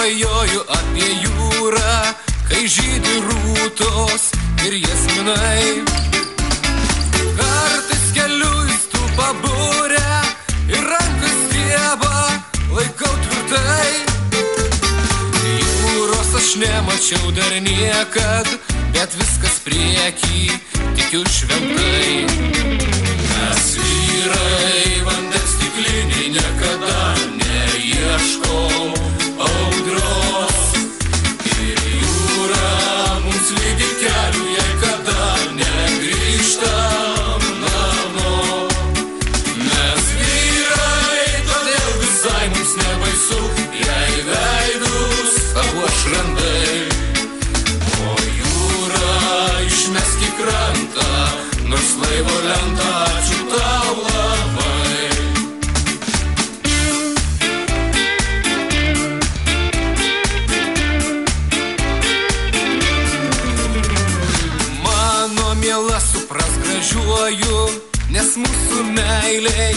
svajoju apie jūrą, kai žydi rūtos ir jasminai. Kartais keliu į stulpą burę ir rankas stiebą laikau tvirtai. Jūros aš nemačiau dar niekad, bet viskas priekį tikiu šventai. Mes vyrai vandens stikliniai niekada neieškom audros, ir jūra mums lydi kelių, jei kada negrįžtam namo. Mes vyrai, todėl visai mums nebaisu, jei veidus papuoš randai. O jūra išmesk į krantą, nors laivo lentą, ačiū tau labai. Mano miela, supras gražiuoju, nes mūsų meiliai